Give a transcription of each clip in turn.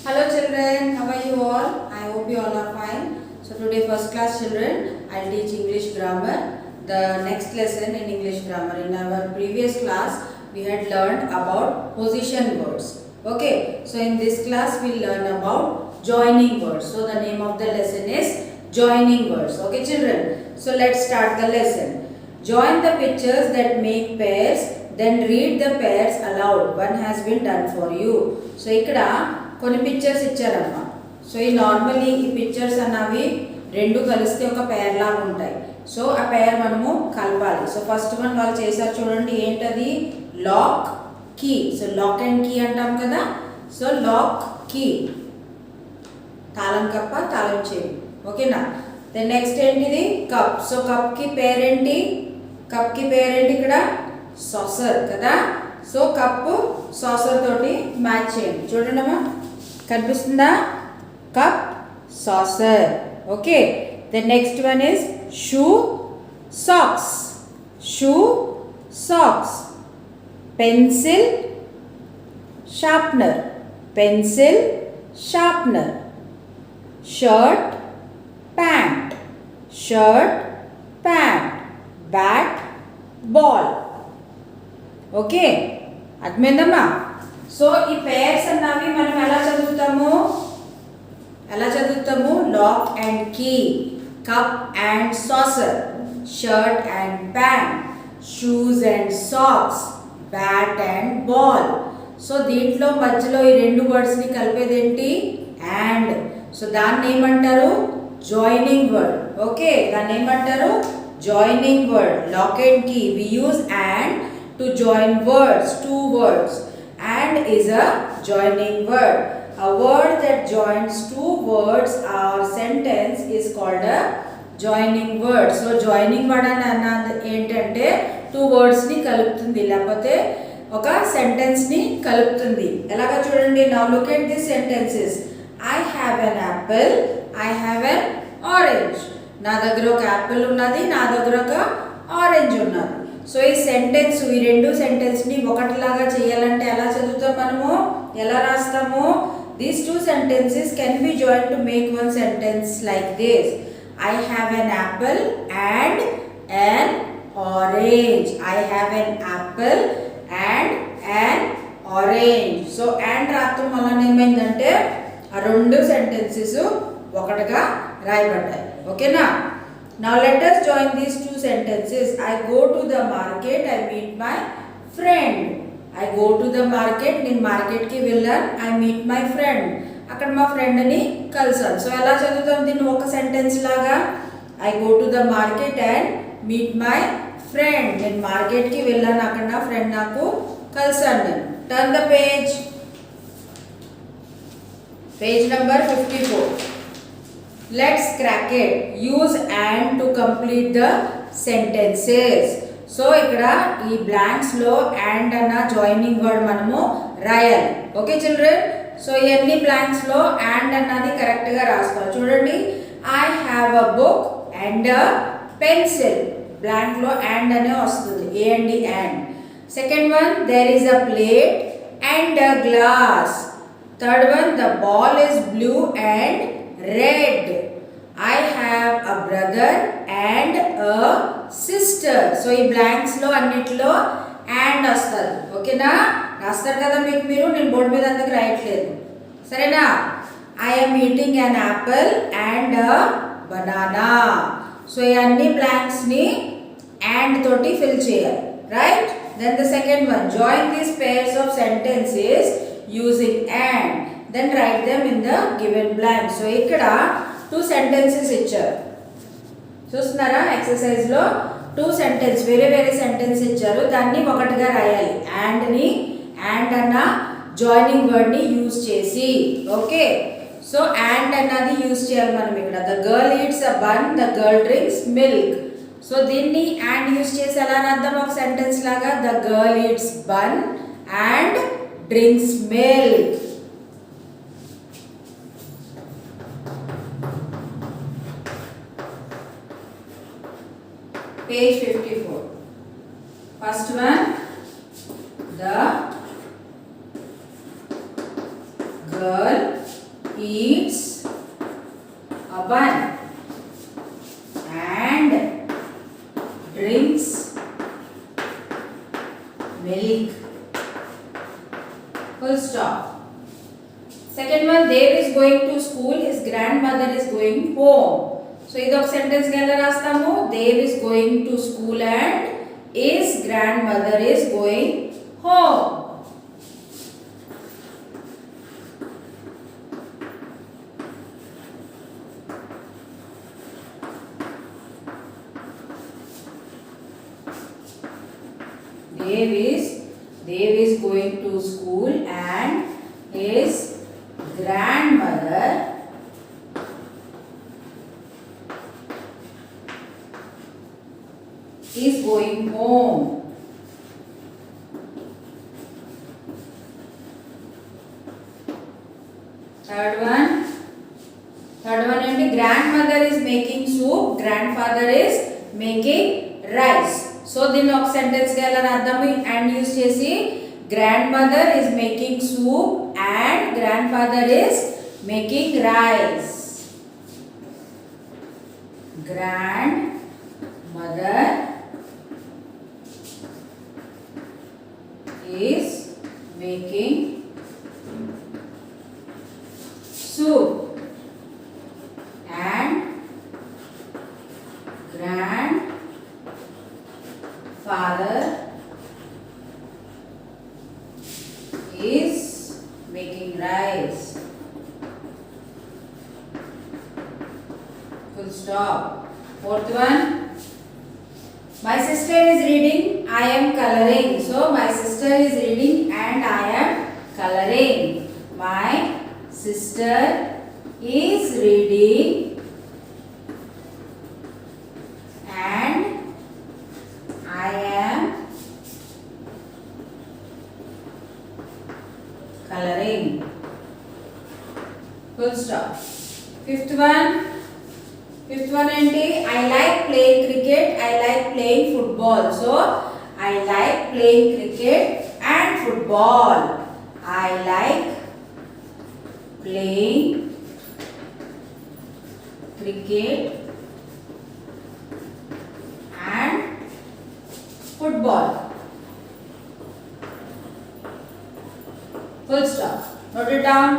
Hello children, how are you all? I hope you all are fine. So today first class children, I will teach English grammar. The next lesson in English grammar. In our previous class, we had learned about position words. Okay, so in this class we will learn about joining words. So the name of the lesson is joining words. Okay children, so let's start the lesson. Join the pictures that make pairs, then read the pairs aloud. One has been done for you. So ikkada కొన్ని pictures ఇచ్చారమ్మా. So ఈ normally ఈ pictures అన్నవి రెండు కలిస్తే ఒక పేర్ లాగా ఉంటాయి. So ఆ పేర్ మనము కలపాలి. సో ఫస్ట్ వన్ వాళ్ళు చేశారు చూడండి, ఏంటది? Lock key. So lock and key అంటాం కదా. సో లాక్ కీ, తాళం కప్ప తాళం చెవి. ఓకేనా? దెన్ నెక్స్ట్ ఏంటిది? కప్. సో కప్ కి పేరేంటి? కప్ కి పేరేంటి ఇక్కడ? సాసర్ కదా. సో కప్పు సాసర్ తోటి మ్యాచ్ చేయండి. చూడండి అమ్మా, కనిపిస్తుందా? Cup saucer. Okay, the next one is shoe socks. Shoe socks. Pencil sharpener. Pencil sharpener. Shirt pant. Shirt pant. Bat ball. Okay, అర్థమైందమ్మా? సో ఈ పేర్స్ అన్నవి మనం ఎలా చదువుతాము? Lock and key, cup and saucer, shirt and pant, shoes and socks, bat and ball. So దీంట్లో మధ్యలో ఈ రెండు వర్డ్స్ని కలిపేది ఏంటి? అండ్. సో దాన్ని ఏమంటారు? Joining word. ఓకే, దాన్ని ఏమంటారు? Joining word. Lock and key, we use and to join words, two words. And is a joining word. A word that joins two words or sentence is called a joining word. So joining word అన్నది ఏంటంటే two words ని కలుపుతుంది, లేకపోతే ఒక sentence ని కలుపుతుంది. ఎలాగా చూడండి. Now look at these sentences. I have an apple, I have an orange. నా దగ్గర ఒక యాపిల్ ఉన్నది, నా దగ్గర ఒక ఆరెంజ్ ఉన్నది. సో ఈ సెంటెన్స్, ఈ రెండు సెంటెన్స్ని ఒకటిలాగా చేయాలంటే ఎలా చదువుతాం మనము? ఎలా రాస్తాము? These two sentences can be join to make one sentence like this. I have an apple and an orange. I have an apple and an orange. So and రాత్రం వలన ఏమైందంటే ఆ రెండు సెంటెన్సెస్ ఒకటిగా రాయబడ్డాయి. ఓకేనా? Now let us join these two sentences. I go to the market, I meet my friend. I go to the market, నేను మార్కెట్కి వెళ్ళాను. I meet my friend, అక్కడ మా ఫ్రెండ్ని కలిసాను. సో ఎలా చదువుతాం దీన్ని ఒక సెంటెన్స్ లాగా? I go to the market and meet my friend. నేను మార్కెట్కి వెళ్ళాను, అక్కడ నా ఫ్రెండ్ నాకు కలిసాను. నేను turn the page. Page number 54. Let's crack it. Use and to complete the sentences. So ఇక్కడ ఈ బ్లాంక్స్ లో అండ్ అన్న జాయినింగ్ వర్డ్ మనము రాయాలి. Okay children? సో ఇవన్నీ బ్లాంక్స్ లో అండ్ అన్నది కరెక్ట్ గా రాసుకోవాలి. చూడండి, I have a book and a pencil. Blank లో అండ్ అనే వస్తుంది, a and and. Second one, there is a plate and a glass. Third one, the ball is blue and red. I have a brother and a sister. So ఈ blanks లో అన్నిట్లో and వస్తుంది. ఓకేనా? రాస్తారు కదా మీకు మీరు, నేను బోర్డు మీద అందుకు రాయట్లేదు. సరేనా? I am eating an apple and a banana. So ఈ అన్ని బ్లాంక్స్ ని అండ్ తోటి ఫిల్ చేయాలి. Right? Then the second one, join these pairs of sentences using and. Then write them in the given blank. So ఇక్కడ two sentences ఇచ్చారు. చూస్తున్నారా? Exercise లో two sentence, వేరే వేరే సెంటెన్స్ ఇచ్చారు, దాన్ని ఒకటిగా రాయాలి. అండ్ని, అండ్ అన్న జాయినింగ్ వర్డ్ని యూజ్ చేసి. ఓకే, సో అండ్ అన్నది యూజ్ చేయాలి మనం ఇక్కడ. The girl eats a bun, the girl drinks milk. So దీన్ని అండ్ యూజ్ చేసి ఎలా రాద్దాం ఒక సెంటెన్స్ లాగా? The girl eats bun and drinks milk. Page 54. First one, the girl eats a bun and drinks milk. Full stop. Second one, Dev is going to school, his grandmother is going home. So ఇది ఒక sentence గా ఎలా రాస్తాము? Dev is going to school and his grandmother is going home. Dev is going to school and his grandmother is going home. Third one and grandmother is making soup, grandfather is making rice. So దీన్ని ఒక sentence గా ఎలా రాద్దాము? and use చేసి grandmother is making soup and grandfather is making rice. Grandmother is making soup and grandfather is making rice. Full stop. Fourth one, my sister is reading, I am coloring. So my sister is reading and I am coloring. My sister is reading and I am coloring. Full stop. Fifth one ఏంటి? I like playing cricket, I like playing football. So I like playing cricket and football. I like playing cricket and football. Full stop. Note it down.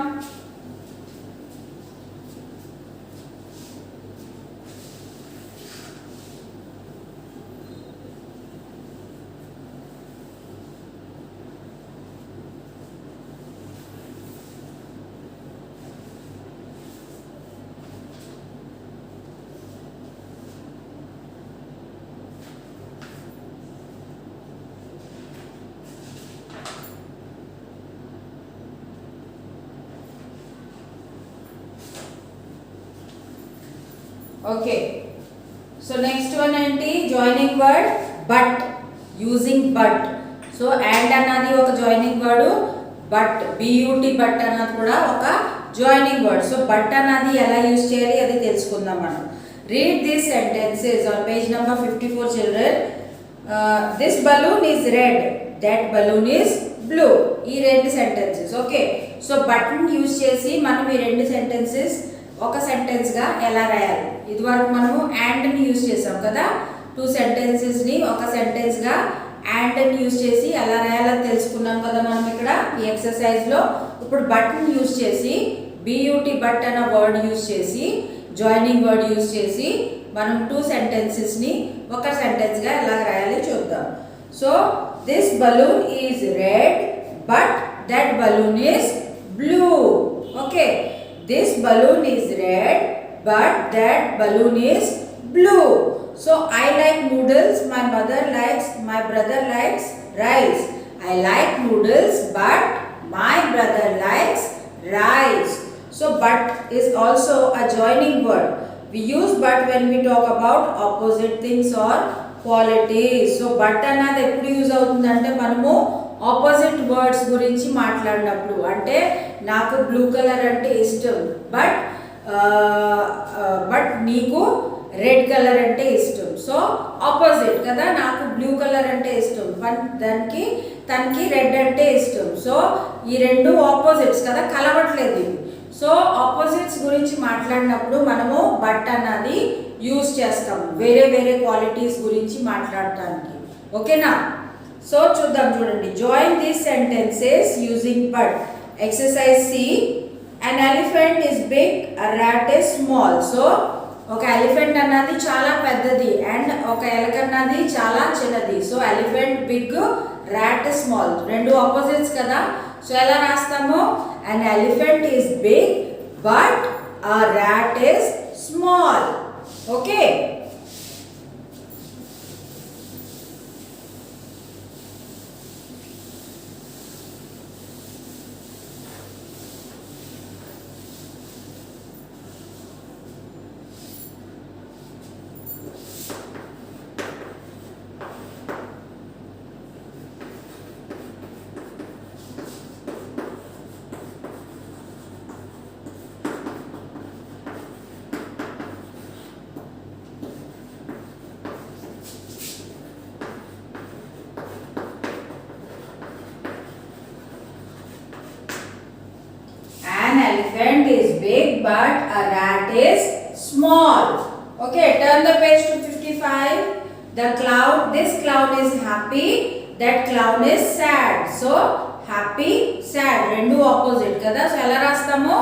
Okay, so next one ఏంటి? joining word but, using but. so and అన్నది ఒక joining word, but but అన్నది కూడా ఒక joining word. so but అన్నది ఎలా use చేయాలి అది తెలుసుకుందాం మనం. read these sentences on page number 54 children. This balloon is red, that balloon is blue. ఈ రెండు sentences. okay, so but use చేసి మనం ఈ రెండు sentences ఒక సెంటెన్స్ గా ఎలా రాయాలి? ఇదివరకు మనము and ని యూస్ చేసాం కదా, టూ సెంటెన్సెస్ ని ఒక సెంటెన్స్ గా and ని యూస్ చేసి ఎలా రాయాలో తెలుసుకున్నాం కదా మనం ఇక్కడ ఈ ఎక్సర్సైజ్ లో. ఇప్పుడు but ని యూస్ చేసి but అన్న వర్డ్ యూస్ చేసి జాయినింగ్ వర్డ్ యూస్ చేసి మనం టూ సెంటెన్సెస్ ని ఒక సెంటెన్స్ గా ఎలా రాయాలి చూద్దాం. So this balloon is red but that balloon is blue. Okay, this balloon is red but that balloon is blue. so I like noodles, my brother likes rice. I like noodles but my brother likes rice. so but is also a joining word. we use but when we talk about opposite things or qualities. so but అన్నది ఎప్పుడు use అవుతుందంటే మనము opposite words గురించి మాట్లాడినప్పుడు. అంటే నాకు blue colour అంటే ఇష్టం బట్ నీకు రెడ్ కలర్ అంటే ఇష్టం. సో ఆపోజిట్ కదా, నాకు బ్లూ కలర్ అంటే ఇష్టం, తనకి రెడ్ అంటే ఇష్టం. సో ఈ రెండు ఆపోజిట్స్ కదా, కలవట్లేదు ఇవి. సో ఆపోజిట్స్ గురించి మాట్లాడినప్పుడు మనము బట్ అన్నది యూజ్ చేస్తాము వేరే వేరే క్వాలిటీస్ గురించి మాట్లాడటానికి. ఓకేనా? సో చూద్దాం, చూడండి. Join these sentences using but. Exercise C. An elephant is big, a rat is small. So ఒక ఎలిఫెంట్ అన్నది చాలా పెద్దది అండ్ ఒక ఎలక అన్నది చాలా చిన్నది. So elephant big, rat small, రెండు ఆపోజిట్స్ కదా. సో ఎలా రాస్తాము? an elephant is big but a rat is small. Okay. An elephant is big but a rat is small. Okay, turn the page to 55. This clown is happy, that clown is sad. So happy, sad, rendu opposite kada. So ela rastamo?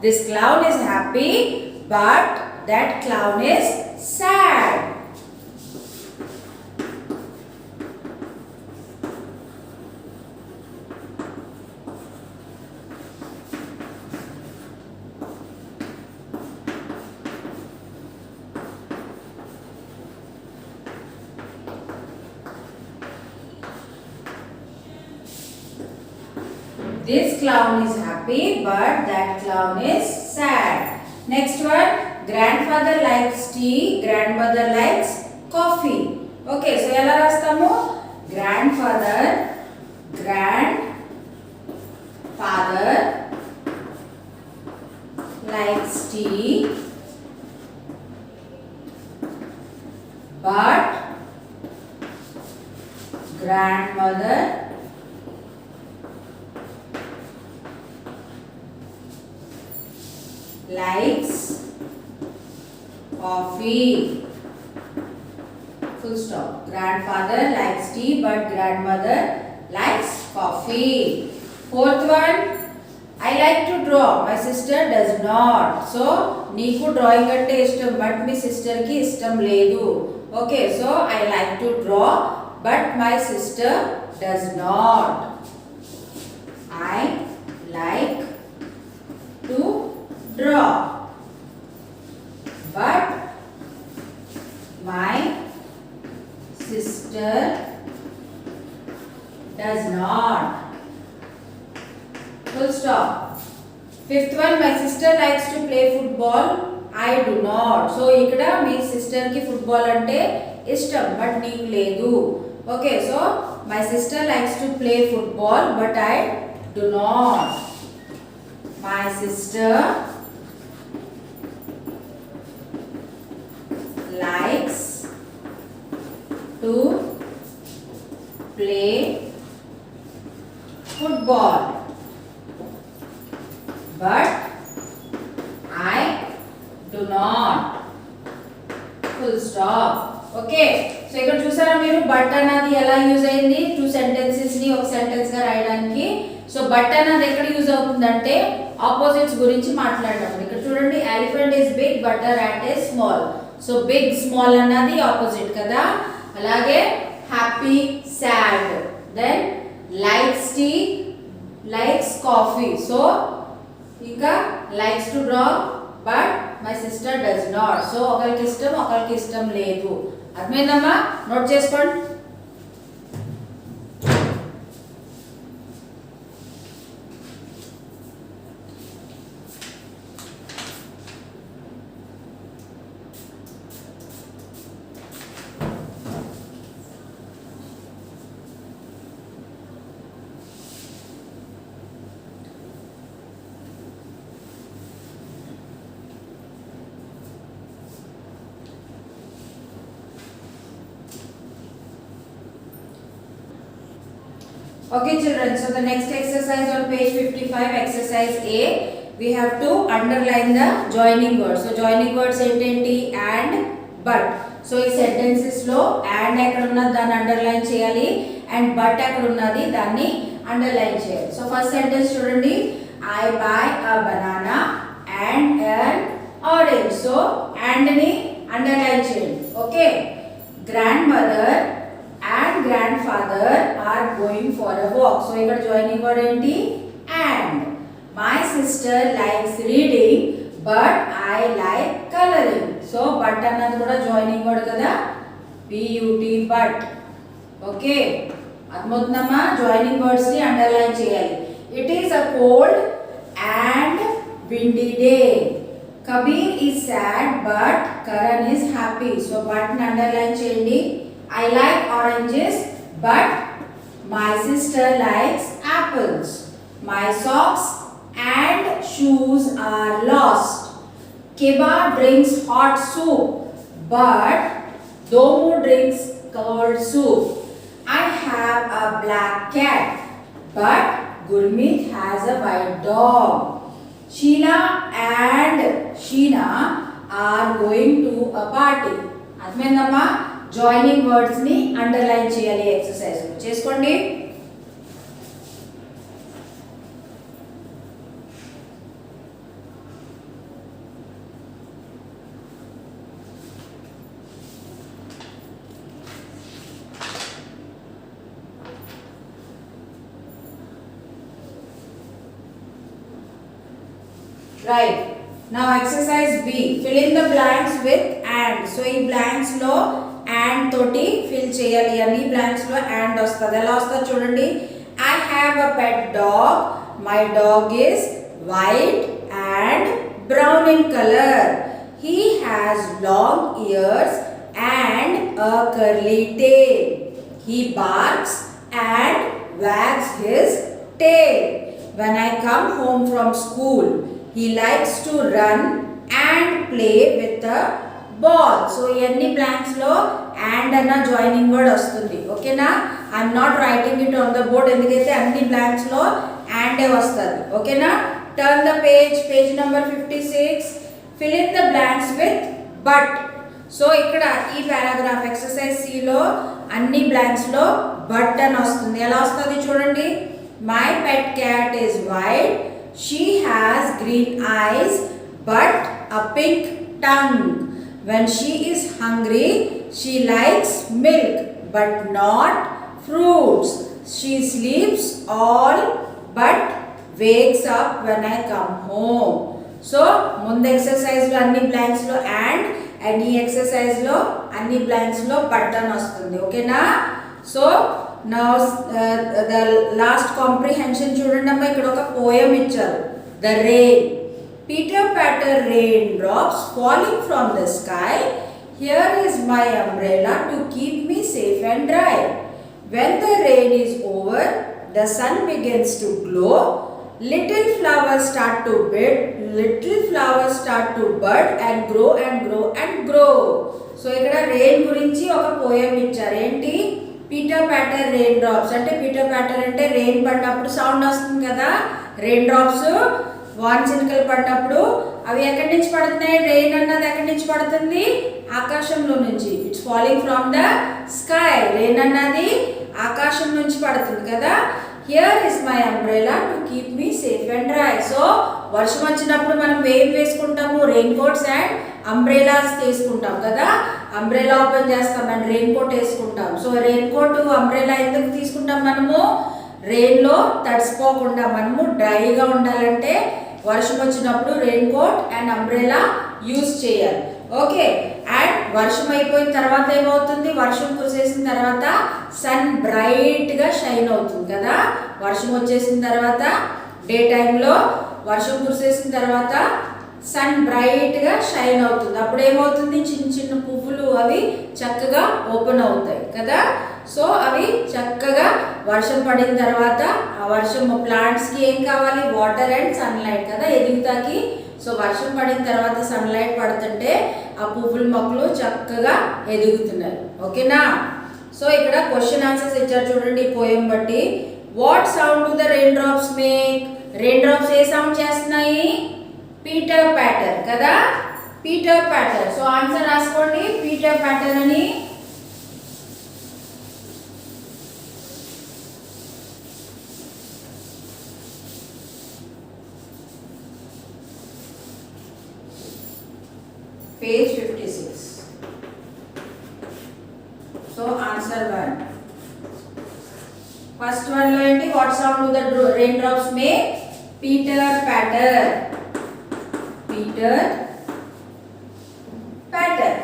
This clown is happy but that clown is sad. This clown is happy but that clown is sad. Next one, grandfather likes tea, grandmother likes coffee. Okay, so ela rastamo? Grandfather likes tea but grandmother likes coffee. Full stop. Grandfather likes tea but grandmother likes coffee. Fourth one, I like to draw, my sister does not. So నీకు drawing అంటే ఇష్టం but me sister కి ఇష్టం లేదు. Okay, so I like to draw but my sister does not. I like to draw but my sister does not. Full stop. Fifth one, my sister likes to play football, I do not. So ఇక్కడ మీ sister కి football అంటే ఇష్టం but నీకు లేదు. Okay, so my sister likes to play football but I do not. My sister likes to play football but I do not. Full stop. Okay, so ఇక్కడ చూసారా మీరు but అన్నది ఎలా యూజ్ అయింది టూ సెంటెన్సెస్ ని ఒక సెంటెన్స్ గా రాయడానికి. సో బట్ అన్నది ఎక్కడ యూజ్ అవుతుందంటే ఆపోజిట్స్ గురించి మాట్లాడడం. ఇక్కడ చూడండి, elephant is big but a rat is small. So big small అన్నది ఆపోజిట్ కదా. అలాగే happy sad, then likes tea likes coffee. So ఇంకా likes to draw but my sister does not. So ఒకరికి ఇష్టం ఒకరికి ఇష్టం లేదు. అర్థమైందమ్మా? నోట్ చేసుకోండి. Okay children, so the next exercise on page 55, exercise A, we have to underline the joining words. So joining words ఏంటేంటి and but. So ఈ sentences లో and ఎక్కడ ఉన్నది దాన్ని అండర్లైన్ చేయాలి and but ఎక్కడ ఉన్నది దాన్ని అండర్లైన్ చేయాలి. సో ఫస్ట్ సెంటెన్స్ చూడండి, I buy a banana and an orange. So and ని అండర్లైన్ చేయండి. Okay, grandmother and grandfather are going for a walk. So ఇక్కడ joining word ఏంటి and. My sister likes reading but I like coloring. So but అన్నది కూడా joining word కదా, but but. Okay, అర్థమవుతుందమ్మా, joining words ని underline చేయాలి. It is a cold and windy day. Kabir is sad but Karan is happy. So but ని underline చేయండి. I like oranges but my sister likes apples. My socks and shoes are lost. Kiba drinks hot soup but Domu drinks cold soup. I have a black cat but Gurmeet has a white dog. Sheila and Sheena are going to a party. అర్థమైందమ్మా, joining words ని underline చేయాలి exercise చేసుకోండి. Right. Now exercise B. Fill in the blanks with and. So ఈ blanks లో and తోటి fill చేయాలి. అన్ని blanks లో and వస్తది. ఎలా వస్తది చూడండి. I have a pet dog. My dog is white and brown in color. He has long ears and a curly tail. He barks and wags his tail. When I come home from school, he likes to run and play with the ball. So any blanks lo and anna joining word వస్తుంది. ఓకేనా, I'm not writing it on the board ఎందుకైతే అన్ని blanks లో and వస్తది. ఓకేనా, turn the page number 56. Fill in the blanks with but. So ఇక్కడ ఈ paragraph exercise C లో అన్ని blanks లో but అని వస్తుంది. ఎలా వస్తుంది చూడండి. My pet cat is white. She has green eyes but a pink tongue. When she is hungry, she likes milk but not fruits. She sleeps all but wakes up when I come home. So, ముందు exercise లో అన్ని blanks లో and ఈ exercise లో అన్ని blanks లో but అని వస్తుంది. ఓకేనా, so now the last comprehension చూడండి అమ్మా, ఇక్కడ ఒక పోయం ఇచ్చారు. The rain. Pitter patter raindrops falling from the sky. Here is my umbrella to keep me safe and dry. When the rain is over, the sun begins to glow. Little flowers start to bud and grow and grow and grow. So ఇక్కడ rain గురించి ఒక poem ఇచ్చారు. ఏంటి, Peter ప్యాటర్ rain drops అంటే, Peter ప్యాటర్ అంటే rain పడినప్పుడు sound వస్తుంది కదా, రెయిన్ డ్రాప్స్ వాన చినుకలు పడినప్పుడు అవి ఎక్కడి నుంచి పడుతున్నాయి, రెయిన్ అన్నది ఎక్కడి నుంచి పడుతుంది, ఆకాశంలో నుంచి. It's falling from the sky. Rain అన్నది ఆకాశం నుంచి పడుతుంది కదా. Here is my umbrella to keep me safe and dry. So వర్షం వచ్చినప్పుడు మనం ఏం వేసుకుంటాము, రెయిన్ కోట్స్ అండ్ అంబ్రెలాస్ తీసుకుంటాం కదా. అంబ్రెలా ఓపెన్ చేస్తాం అండ్ రెయిన్ కోట్ వేసుకుంటాం. సో రెయిన్ కోట్ అంబ్రెలా ఎందుకు తీసుకుంటాం, మనము రెయిన్ లో తడిసిపోకుండా మనము డ్రైగా ఉండాలంటే వర్షం వచ్చినప్పుడు raincoat and umbrella use చేయాలి. ఓకే, అండ్ వర్షం అయిపోయిన తర్వాత ఏమవుతుంది, వర్షం కురిసేసిన తర్వాత సన్ బ్రైట్ గా షైన్ అవుతుంది కదా. వర్షం వచ్చేసిన తర్వాత డే టైంలో వర్షం కురిసేసిన తర్వాత సన్ బ్రైట్ గా షైన్ అవుతుంది. అప్పుడు ఏమవుతుంది, చిన్న చిన్న పువ్వులు అవి చక్కగా ఓపెన్ అవుతాయి కదా. సో అవి చక్కగా వర్షం పడిన తర్వాత ఆ వర్షం ప్లాంట్స్ కి ఏం కావాలి, వాటర్ అండ్ సన్లైట్ కదా ఎదుగుతాకి. సో వర్షం పడిన తర్వాత సన్లైట్ పడుతుంటే ఆ పువ్వుల మొక్కలు చక్కగా ఎదుగుతున్నాయి. ఓకేనా, సో ఇక్కడ క్వశ్చన్ ఆన్సర్స్ ఇచ్చారు చూడండి పోయం బట్టి. What sound do the raindrops make? Raindrops A sound చేస్తున్నాయి? పీటర్ ప్యాటర్ కదా, పీటర్ ప్యాటర్. సో ఆన్సర్ రాసుకోండి, పీటర్ ప్యాటర్ అని. Page 56. So answer 1. First one lo enti, what sound do the raindrops make? Pitter patter. Pitter patter.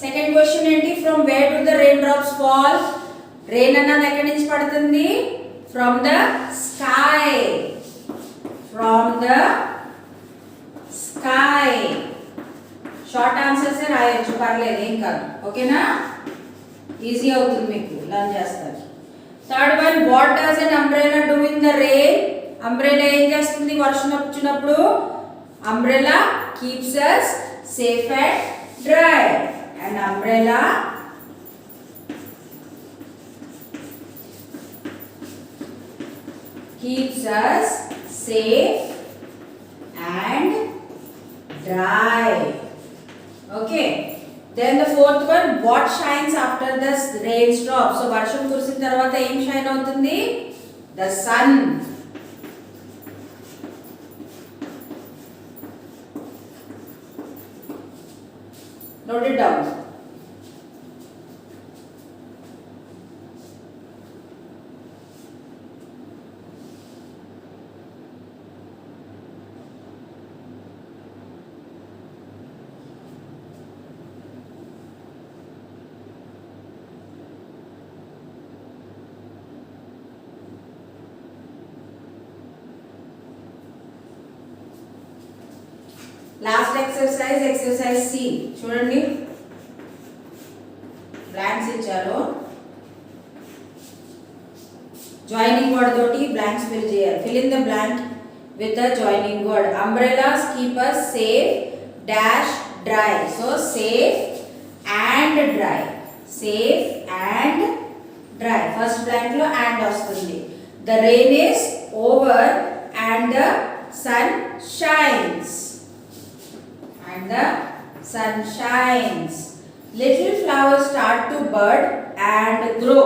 Second question enti, from where do the raindrops fall? Rain annadi ekkadi nunchi padutundi? From the sky. From the sky. Short answers ఏ రాయొచ్చు, పర్లేదు, ఏం కాదు. ఓకేనా? Easy అవుతుంది మీకు, learn చేస్తారు. Third one, what does an umbrella do in the rain? Umbrella ఏం చేస్తుంది వర్షం వచ్చినప్పుడు? Umbrella keeps us safe and dry. An umbrella keeps us safe and dry. Okay. Then the fourth one, what shines after the rain stops? So varsham kurisin tarvata em shine avutundi? The sun. Note it down. Last exercise, exercise C. చూడండి, blanks ఇచ్చారు. Joining word తోటి blanks fill చేయాలి. Fill in the blank with the joining word. Umbrellas keep us safe dash dry. So safe and dry. Safe and dry. First blank లో and వస్తుంది. The rain is over and the sun shines. And the sun shines. Little flowers start to bud and grow.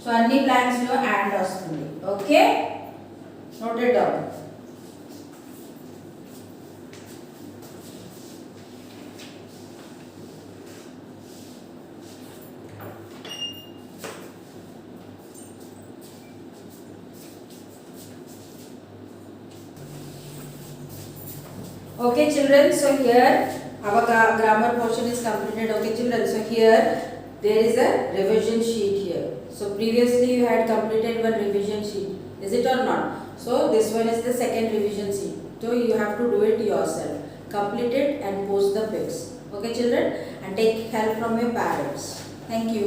So anni plants lo and vastundi. Okay, note it down. Okay children, so here our grammar portion is completed. Okay children, so here there is a revision sheet here. So previously you had completed one revision sheet, is it or not? So this one is the second revision sheet. So you have to do it yourself. Complete it and post the pics. Okay children, and take help from your parents. Thank you.